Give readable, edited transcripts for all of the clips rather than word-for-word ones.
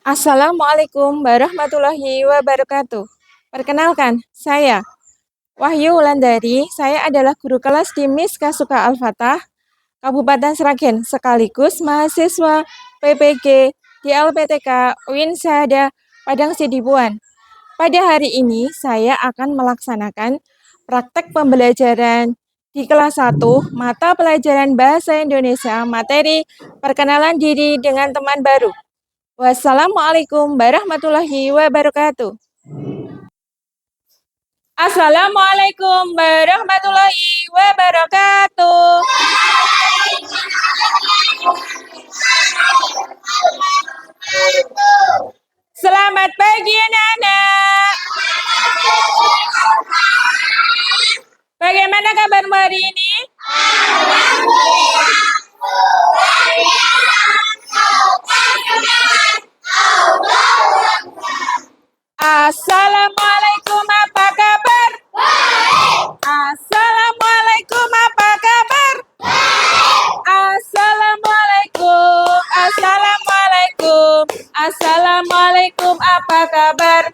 Assalamualaikum warahmatullahi wabarakatuh. Perkenalkan, saya Wahyu Wulandari. Saya adalah guru kelas di MIS Kasuka Al-Fatah, Kabupaten Sragen, sekaligus mahasiswa PPG di LPTK UIN Syahada Padang Sidibuan. Pada hari ini, saya akan melaksanakan praktek pembelajaran di kelas 1, mata pelajaran Bahasa Indonesia, materi perkenalan diri dengan teman baru. Wassalamualaikum warahmatullahi wabarakatuh. Assalamualaikum warahmatullahi wabarakatuh. Selamat pagi anak-anak. Bagaimana kabarmu hari ini? Assalamualaikum, apa kabar? Assalamualaikum, apa kabar? Assalamualaikum, assalamualaikum, assalamualaikum, apa kabar?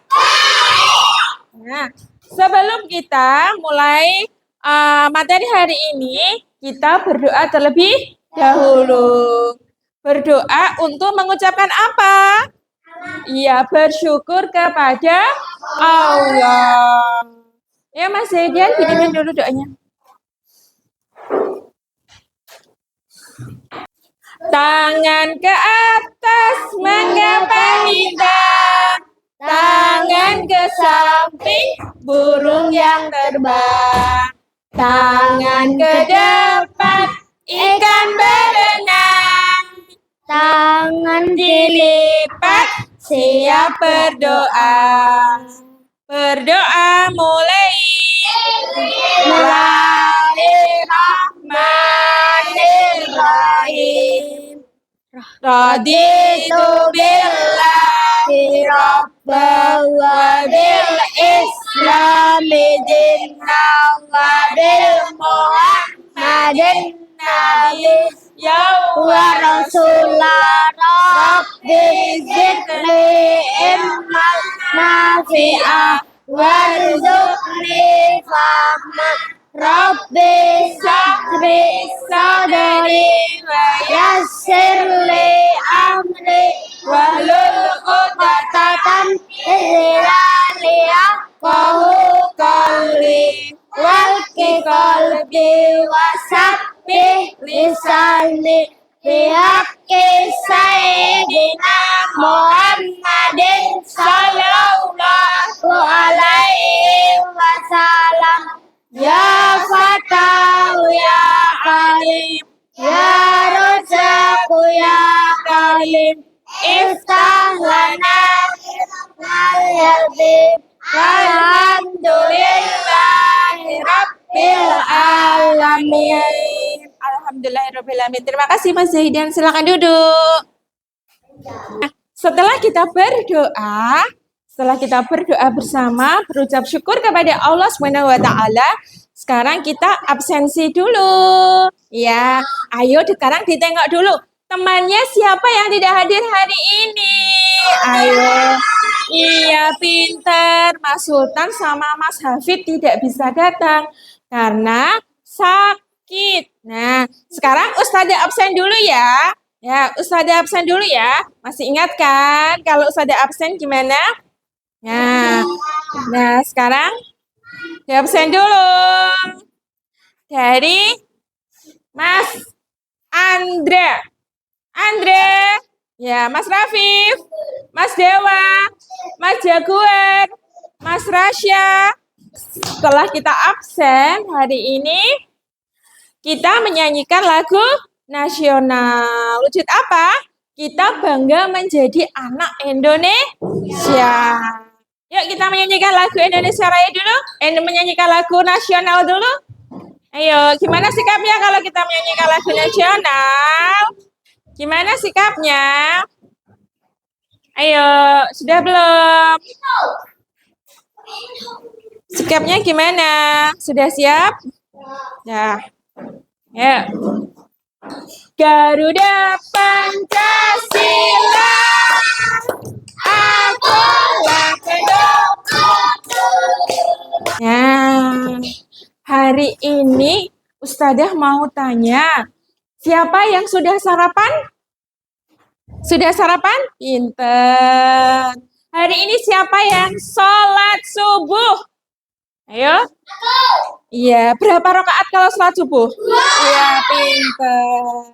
Nah, sebelum kita mulai materi hari ini, kita berdoa terlebih dahulu. Berdoa untuk mengucapkan apa? Iya, bersyukur kepada Allah. Ya, Mas Zaidan, bikinin dulu doanya. Tangan ke atas menggapai bintang, tangan ke samping burung yang terbang, tangan ke depan ikan berenang, tangan dilipat siap berdoa. Berdoa mulai. Bismillahirrahmanirrahim. Raditu billahi rabban wa bil islami dinnan wa bil muhammadin nabiyya wa rasulallah. Rabbi zidni ilman nafi'ah warzuqni fahma. Rabbi sahri sadri wa yassir li amri wahlul 'uqdatam min lisani yafqahu qawli walqi qalbi wasabbih lisani bihaqqi sayyidina Muhammadin sallallahu alaihi wasallam. Ya Fatahu ya Alim, ya Razzaqu ya Karim, iftah lana al-yazim. Alhamdulillahi Rabbil Alamin. Alhamdulillahirabbil alamin. Terima kasih Mas Zaidan, silakan duduk. Setelah kita berdoa bersama, berucap syukur kepada Allah Subhanahu wa taala, sekarang kita absensi dulu. Ya, ayo sekarang ditengok dulu. Temannya siapa yang tidak hadir hari ini? Ayo. Iya, pinter. Mas Sultan sama Mas Hafid tidak bisa datang karena sakit. Nah, sekarang Ustazah absen dulu ya. Ya, Ustazah absen dulu ya. Masih ingat kan kalau Ustazah absen gimana? Nah, sekarang absen dulu. Dari Mas Andra. Ya, Mas Rafif, Mas Dewa, Mas Jaguar, Mas Rasya. Setelah kita absen hari ini, kita menyanyikan lagu nasional. Wujud apa? Kita bangga menjadi anak Indonesia. Yuk kita menyanyikan lagu Indonesia Raya dulu. Menyanyikan lagu nasional dulu. Ayo, gimana sikapnya kalau kita menyanyikan lagu nasional? Gimana sikapnya? Ayo, sudah belum? Sikapnya gimana? Sudah siap? Ya. Ya. Garuda Pancasila, Ustadzah mau tanya, siapa yang sudah sarapan? Sudah sarapan? Pinter. Hari ini siapa yang sholat subuh? Ayo. Iya, berapa rakaat kalau sholat subuh? Iya, pinter.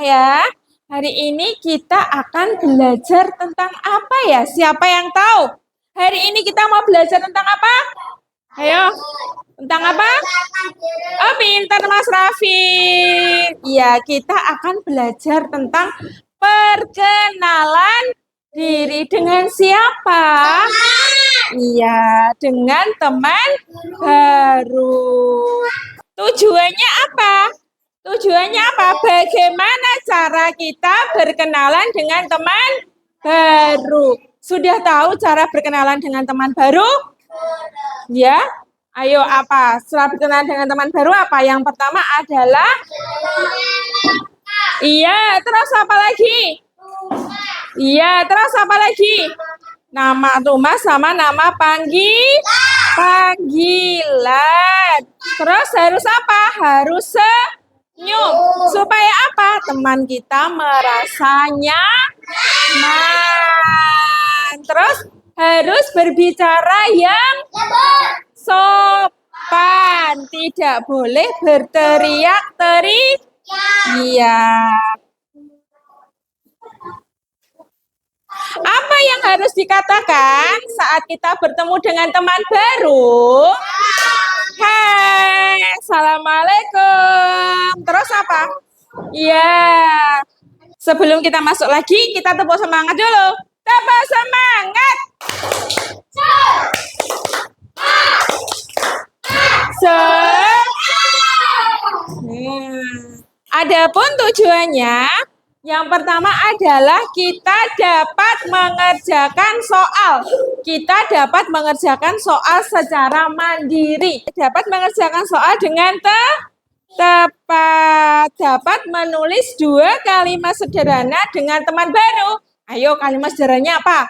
Ya. Hari ini kita akan belajar tentang apa ya? Siapa yang tahu? Hari ini kita mau belajar tentang apa? Ayo. Tentang apa? Oh, pintar Mas Raffi. Iya, kita akan belajar tentang perkenalan diri dengan siapa? Iya, dengan teman baru. Tujuannya apa? Tujuannya apa? Bagaimana cara kita berkenalan dengan teman baru? Sudah tahu cara berkenalan dengan teman baru? Ya, ayo apa? Setelah berkenalan dengan teman baru apa? Yang pertama adalah iya, terus apa lagi? Iya, terus apa lagi? Nama rumah sama nama panggilan. Terus harus apa? Harus senyum. Supaya apa? Teman kita merasa nyaman. Terus harus berbicara yang sopan. Tidak boleh berteriak-teriak. Iya. Apa yang harus dikatakan saat kita bertemu dengan teman baru? Hai, assalamualaikum. Terus apa? Iya. Sebelum kita masuk lagi, kita tepuk semangat dulu. Tepuk semangat. Adapun tujuannya, yang pertama adalah kita dapat mengerjakan soal. Kita dapat mengerjakan soal secara mandiri. Dapat mengerjakan soal dengan tepat. Dapat menulis 2 kalimat sederhana dengan teman baru. Ayo, kalimat sederhananya apa?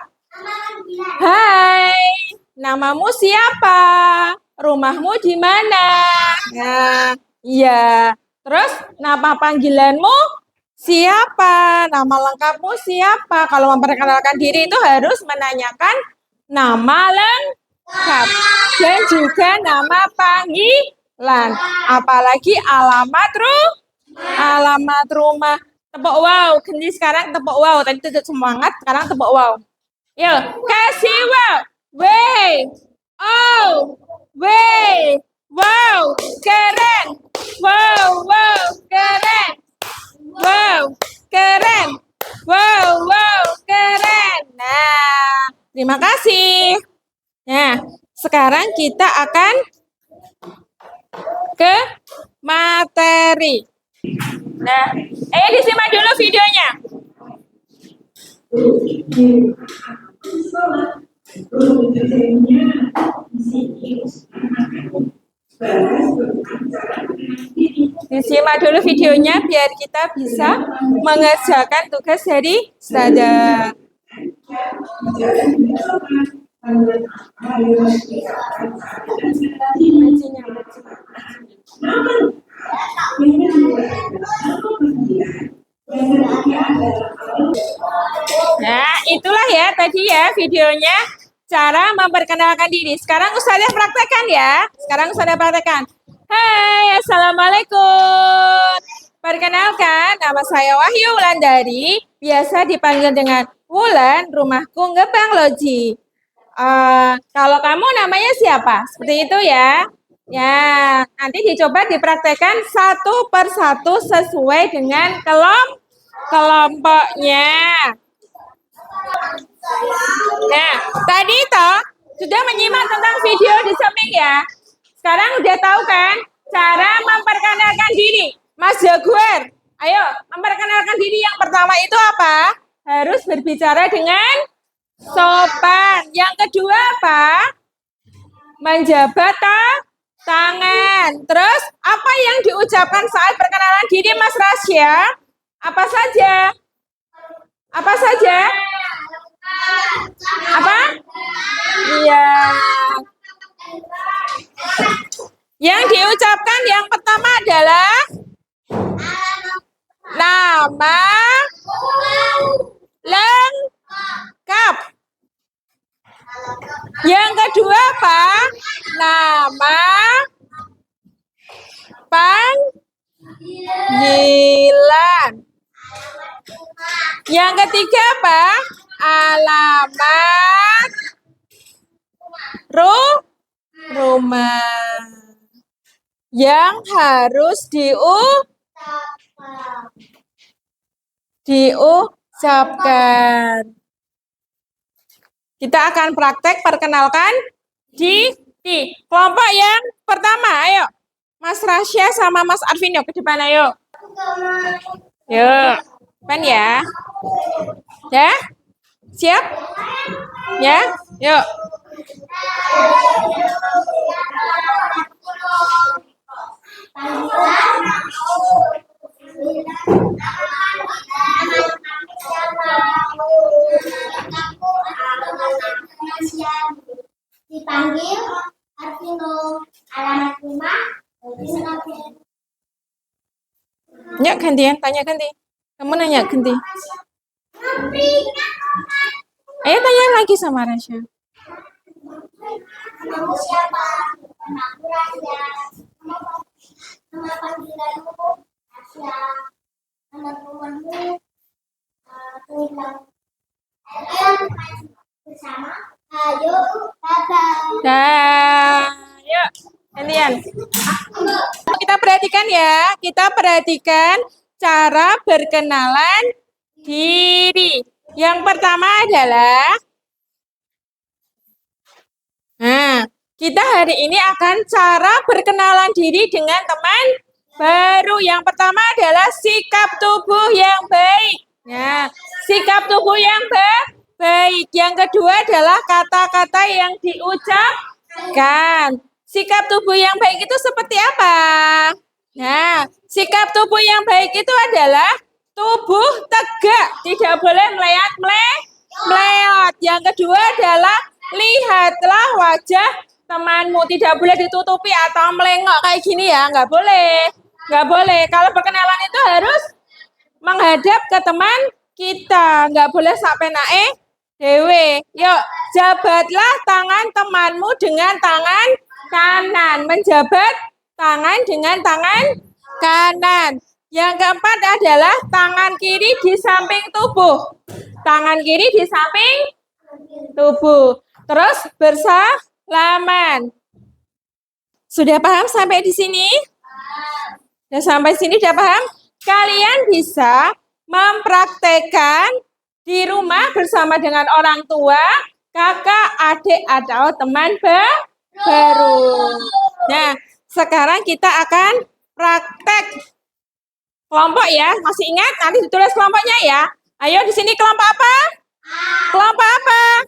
Hai, namamu siapa? Rumahmu di mana? Nah, iya. Terus, nama panggilanmu siapa? Nama lengkapmu siapa? Kalau memperkenalkan diri itu harus menanyakan nama lengkap dan juga nama panggilan. Apalagi alamat rumah. Tepuk wow. Ganti sekarang tepuk wow. Tadi tutup semangat, sekarang tepuk wow. Yuk, kasih wow. Wey. Oh. Wey. Wow. Keren. Wow, keren. Wow, keren. Wow, keren. Nah, terima kasih. Nah, sekarang kita akan ke materi. Nah, disimak dulu videonya. Disimak dulu videonya biar kita bisa mengerjakan tugas dari Ustadzah. Nah, itulah ya tadi ya videonya cara memperkenalkan diri. Sekarang Ustadzah praktekkan ya. Hai, assalamualaikum. Perkenalkan, nama saya Wahyu Wulandari, biasa dipanggil dengan Wulan, rumahku Gebang Loji. Kalau kamu namanya siapa? Seperti itu ya. Ya, nanti dicoba dipraktekkan satu persatu sesuai dengan kelompoknya. Nah, tadi toh sudah menyimak tentang video di samping ya. Sekarang udah tahu kan cara memperkenalkan diri. Mas Jaguar, ayo memperkenalkan diri yang pertama itu apa? Harus berbicara dengan sopan. Yang kedua apa? Menjabat tangan. Terus apa yang diucapkan saat perkenalan diri Mas Rasya? Apa saja? Apa saja? Apa? Iya. Yang diucapkan yang pertama adalah Nama lengkap. Yang kedua apa? Nama panggilan. Yang ketiga apa? Alamat rumah. Yang harus diucapkan. Kita akan praktek perkenalkan diri. Kelompok yang pertama, ayo. Mas Rasya sama Mas Arvino ke depan, ayo. Yuk, depan ya. Ya? Siap? Ya? Yuk. Dipanggil Arvino, alamat rumah. Yuk gantian, tanya ganti. Kamu nanya ganti. Ayo tanya lagi sama Rasya. Nama siapa? Nama aku Rasya. Nama panggilanmu Rasya. Nama rumahmu Tulang. Ayo bersama. Ayo, bye-bye. Dah, yuk gantian. Kita perhatikan ya, kita perhatikan cara berkenalan diri. Yang pertama adalah, kita hari ini akan cara berkenalan diri dengan teman baru. Yang pertama adalah sikap tubuh yang baik. Nah, sikap tubuh yang baik. Yang kedua adalah kata-kata yang diucapkan. Sikap tubuh yang baik itu seperti apa? Nah, sikap tubuh yang baik itu adalah tubuh tegak, tidak boleh meleot. Yang kedua adalah lihatlah wajah temanmu, tidak boleh ditutupi atau melengok kayak gini ya, nggak boleh. Nggak boleh. Kalau perkenalan itu harus menghadap ke teman kita, nggak boleh sampai naik dewe. Yuk, jabatlah tangan temanmu dengan tangan kanan. Menjabat tangan dengan tangan kanan. Yang keempat adalah tangan kiri di samping tubuh. Tangan kiri di samping tubuh. Terus bersalaman. Sudah paham sampai di sini? Sudah sampai sini sudah paham? Kalian bisa mempraktekkan di rumah bersama dengan orang tua, kakak, adik, atau teman baru. Nah, sekarang kita akan praktek kelompok ya. Masih ingat? Nanti ditulis kelompoknya ya. Ayo di sini kelompok apa? Kelompok apa?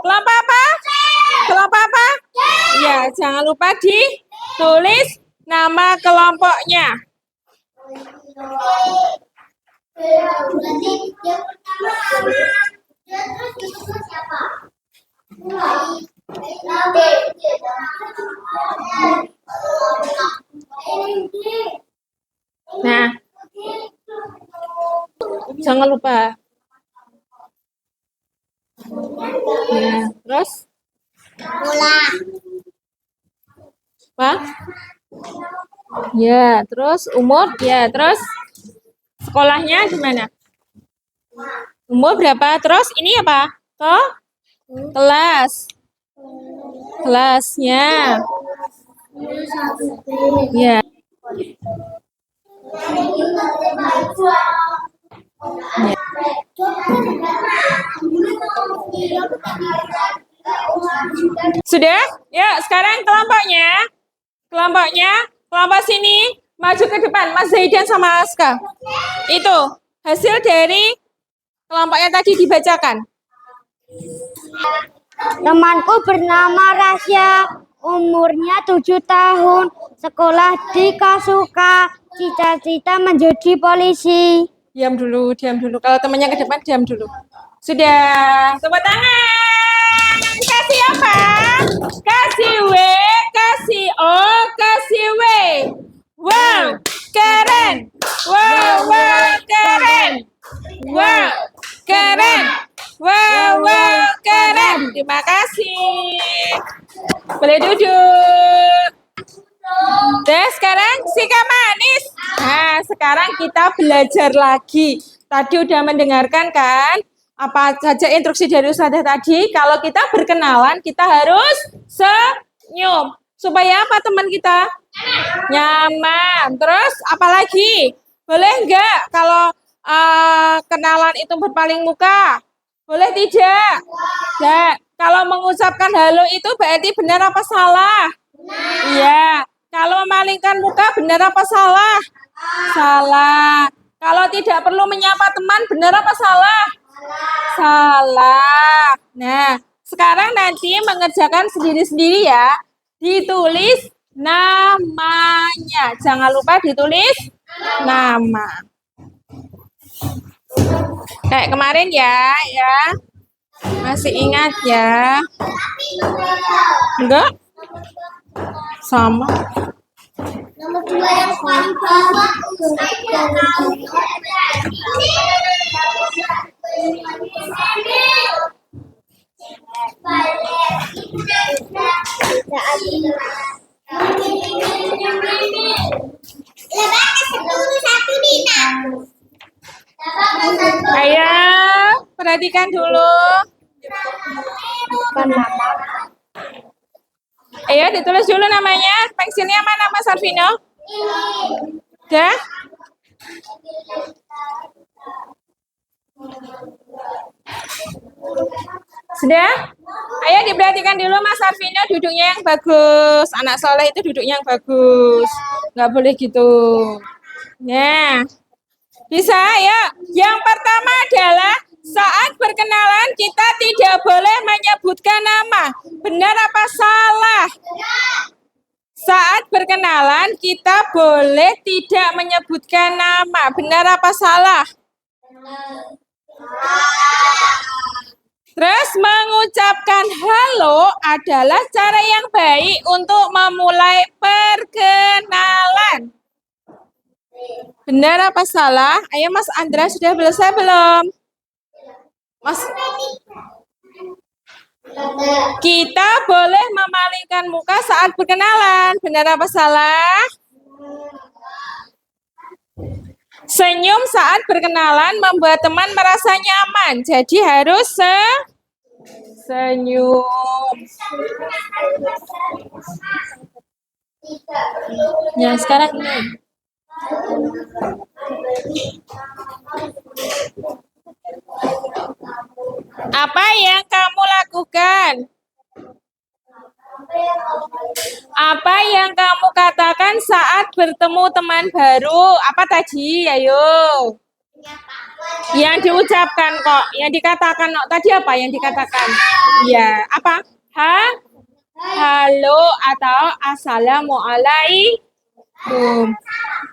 Kelompok apa? Kelompok apa? Ya, jangan lupa ditulis nama kelompoknya. Nah, jangan lupa. Nah, terus? Apa? Ya, terus umur? Ya, terus sekolahnya di mana? Umur berapa? Terus ini apa? Kelas. Kelasnya. Ya. Sudah? Ya, sekarang kelompoknya. Kelompok sini maju ke depan, Mas Zaidan sama Aska. Itu hasil dari kelompoknya tadi dibacakan. Temanku bernama Rasya, umurnya 7 tahun, sekolah di Kasuka, cita-cita menjadi polisi. Diam dulu. Kalau temannya ke depan, diam dulu. Sudah, tepuk tangan. Kasih apa? Kasih W, kasih O, kasih W. Wow, keren. Wow, keren. Boleh duduk. Deh, sekarang sikap manis. Nah, sekarang kita belajar lagi. Tadi udah mendengarkan kan? Apa saja instruksi dari Ustazah tadi? Kalau kita berkenalan, kita harus senyum. Supaya apa teman kita? Nyaman. Terus apa lagi? Boleh enggak kalau kenalan itu berpaling muka? Boleh tidak? Enggak. Kalau mengucapkan halo itu berarti benar apa salah? Iya. Kalau memalingkan muka benar apa salah? Salah. Kalau tidak perlu menyapa teman benar apa salah? Salah. Nah, sekarang nanti mengerjakan sendiri-sendiri ya. Ditulis namanya. Jangan lupa ditulis nama. Kayak kemarin ya. Masih ingat ya? Enggak? Sama. Nomor 2 yang paling bawah. Ayo, perhatikan dulu. Ayo, ditulis dulu namanya. Pensilnya mana, Mas Arvino? Udah? Sudah? Ayo diperhatikan dulu Mas Arvino, duduknya yang bagus. Anak soleh itu duduknya yang bagus. Nggak boleh gitu. Nah, bisa ya. Yang pertama adalah saat berkenalan kita tidak boleh menyebutkan nama. Benar apa salah? Saat berkenalan kita boleh tidak menyebutkan nama. Benar apa salah? Terus mengucapkan halo adalah cara yang baik untuk memulai perkenalan. Benar apa salah? Ayo Mas Andra sudah selesai belum? Mas, kita boleh memalingkan muka saat berkenalan. Benar apa salah? Senyum saat berkenalan membuat teman merasa nyaman. Jadi harus senyum. Ya, sekarang ini. Apa yang kamu lakukan? Apa yang kamu katakan saat bertemu teman baru? Apa tadi? Ayo. Yang diucapkan kok, yang dikatakan kok. Tadi apa yang dikatakan? Ya, apa? Halo atau assalamualaikum.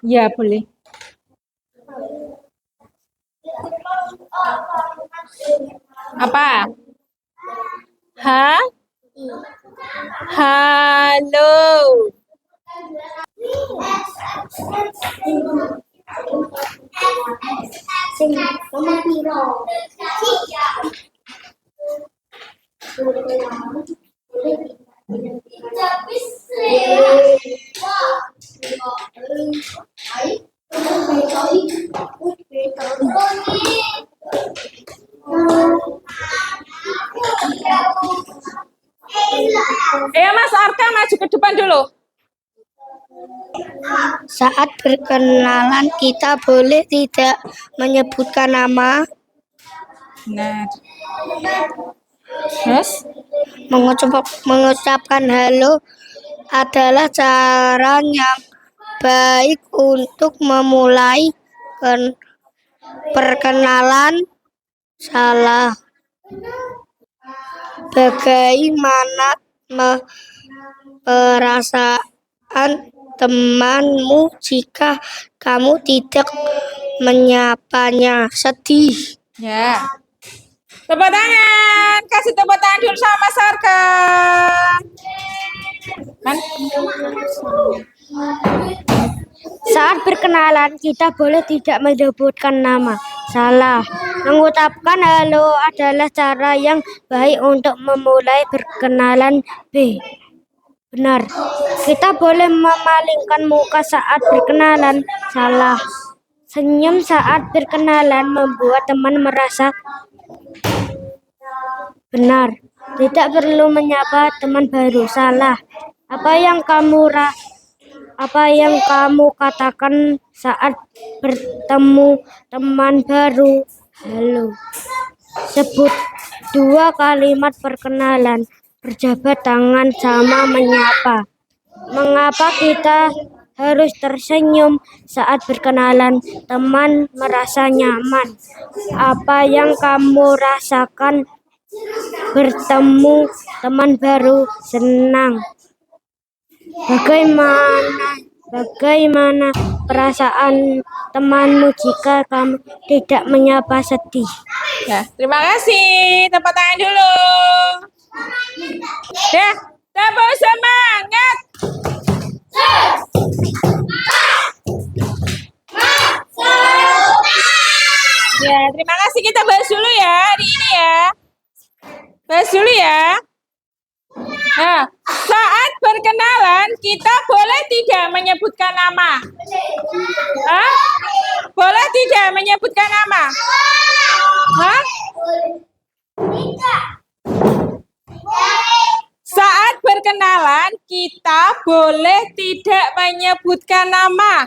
Ya, boleh. Apa? Halo. Mas Arka maju ke depan dulu. Saat berkenalan kita boleh tidak menyebutkan nama. Benar. Terus? Mengucapkan halo adalah cara yang baik untuk memulai perkenalan. Salah. Bagaimana perasaan temanmu jika kamu tidak menyapanya? Sedih. Ya. Tepuk tangan. Kasih tepuk tangan dulu sama Mas Arka. Kan? Saat berkenalan kita boleh tidak menyebutkan nama. Salah. Mengucapkan halo adalah cara yang baik untuk memulai perkenalan. B. Benar. Kita boleh memalingkan muka saat berkenalan. Salah. Senyum saat berkenalan membuat teman merasa benar. Tidak perlu menyapa teman baru. Salah. Apa yang kamu katakan saat bertemu teman baru? Halo. Sebut 2 kalimat perkenalan. Berjabat tangan sama menyapa. Mengapa kita harus tersenyum saat berkenalan? Teman merasa nyaman. Apa yang kamu rasakan bertemu teman baru? Senang. Bagaimana perasaan temanmu jika kamu tidak menyapa? Sedih. Ya, terima kasih. Tepuk tangan dulu. Ya, tepuk semangat. Ya, terima kasih. Kita bahas dulu ya hari ini ya. Bahas dulu ya. Nah, saat berkenalan kita boleh tidak menyebutkan nama? Hah? Boleh tidak menyebutkan nama? Hah? Saat berkenalan kita boleh tidak menyebutkan nama?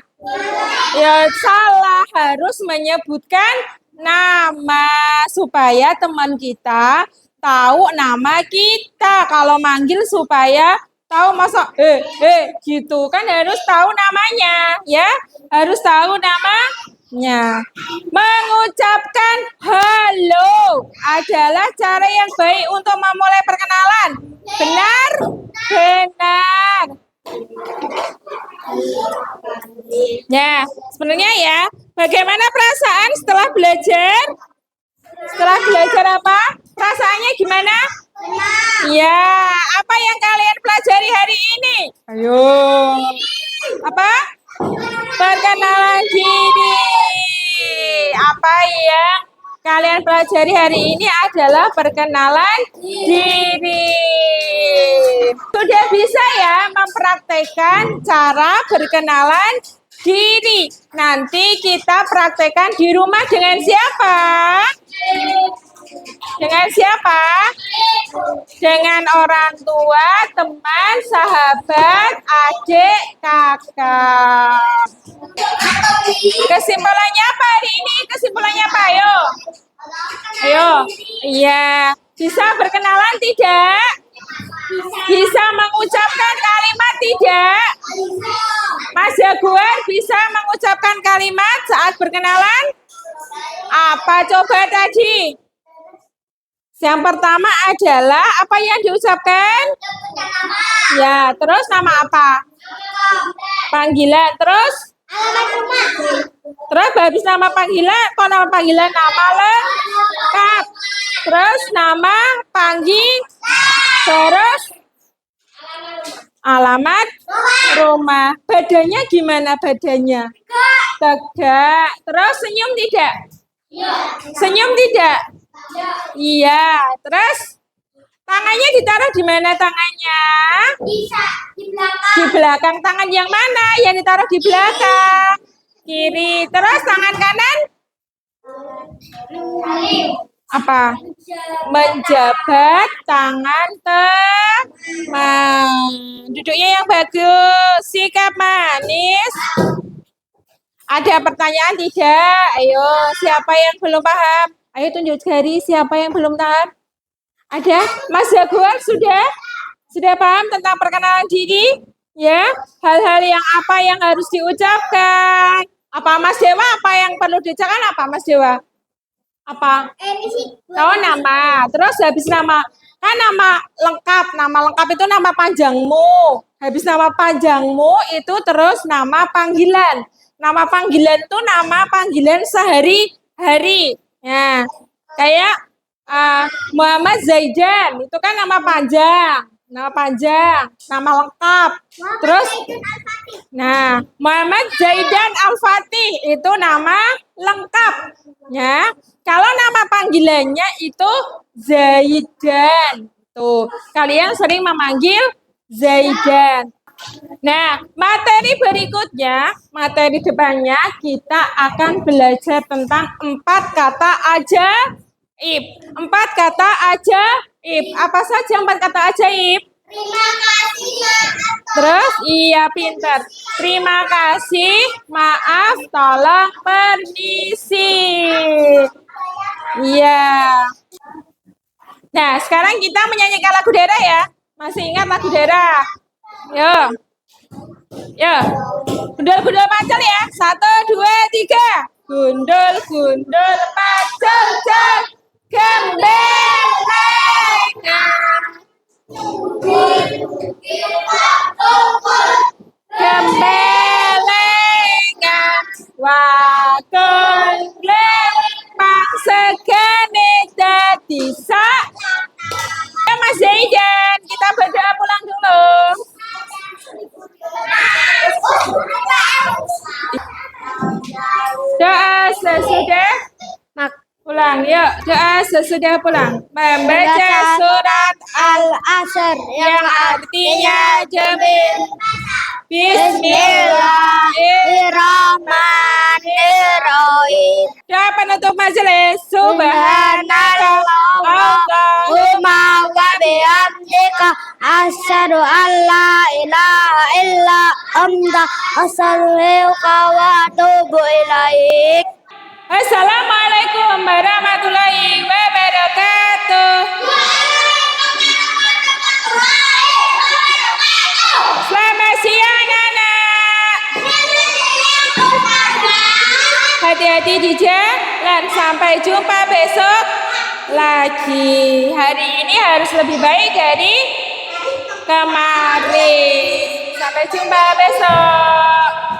Ya salah, harus menyebutkan nama supaya teman kita tahu nama kita. Kalau manggil supaya tahu, masa gitu kan, harus tahu namanya ya, harus tahu namanya. Mengucapkan halo adalah cara yang baik untuk memulai perkenalan. Benar? Benar. Ya, sebenarnya ya, bagaimana perasaan setelah belajar? Setelah belajar apa? Perasaannya gimana? Ya, apa yang kalian pelajari hari ini? Ayo. Apa? Perkenalan diri. Apa yang kalian pelajari hari ini adalah perkenalan diri. Sudah bisa ya mempraktekkan cara berkenalan diri. Nanti kita praktekkan di rumah dengan siapa? Dengan siapa? Dengan orang tua, teman, sahabat, adik, kakak. Kesimpulannya apa hari ini? Kesimpulannya apa? Ayo. Ayo. Iya. Bisa berkenalan tidak? Bisa mengucapkan kalimat tidak? Mas Jaguar bisa mengucapkan kalimat saat berkenalan? Apa coba tadi? Yang pertama adalah apa yang diucapkan? Ya, terus nama apa? Panggilan. Terus? Terus habis nama panggilan, kok nama panggilan nama lengkap. Terus nama panggil. Terus alamat rumah. Badannya gimana badannya? Tegak. Terus senyum tidak? Senyum tidak? Iya. Terus tangannya ditaruh di mana tangannya? Bisa di belakang. Di belakang. Tangan yang mana yang ditaruh di belakang? Kiri. Terus tangan kanan? Apa? Menjabat tangan teman. Duduknya yang bagus. Sikap manis. Ada pertanyaan tidak? Ayo, siapa yang belum paham? Ayo tunjuk jari siapa yang belum paham. Ada? Mas Jaguar sudah? Sudah paham tentang perkenalan diri? Ya, hal-hal yang apa yang harus diucapkan? Apa Mas Dewa? Apa yang perlu diucapkan? Apa Mas Dewa? Apa? Oh, nama. Terus habis nama, kan nama lengkap. Nama lengkap itu nama panjangmu. Habis nama panjangmu itu terus nama panggilan. Nama panggilan itu nama panggilan sehari-hari. Ya, kayak Muhammad Zaidan itu kan nama panjang. Nama panjang, nama lengkap. Terus, nah, Muhammad Zaidan Al-Fatih itu nama lengkap. Ya, kalau nama panggilannya itu Zaidan. Tuh, kalian sering memanggil Zaidan. Nah, materi berikutnya, materi depannya kita akan belajar tentang 4 kata ajaib. 4 kata ajaib. Apa saja 4 kata ajaib? Terima kasih, maaf. Terus, iya pinter. Terima kasih, maaf, tolong, permisi. Iya. Nah, sekarang kita menyanyikan lagu daerah ya. Masih ingat lagu daerah? Yo. Yo. Gundul-gundul pacul ya. 1, 2, 3. Gundul, gundul, pacul, cel. Gembelengan. Gembelengan. Wakul lempang segane dadi sak. Ya Mas Zaidan, kita berdoa pulang dulu. Doa sesudah pulang, yuk. Doa sesudah pulang. Membaca surat Al-Asr yang artinya demi Bismillahirrahmanirrahim. Doa penutup majelis. Subhanallah. Allahumma wa bihamdika asyhadu an la ilaha illa anta astaghfiruka wa atubu ilaik. Assalamualaikum warahmatullahi wabarakatuh. Selamat siang anak-anak. Hati-hati di jalan. Sampai jumpa besok lagi. Hari ini harus lebih baik dari kemarin. Sampai jumpa besok.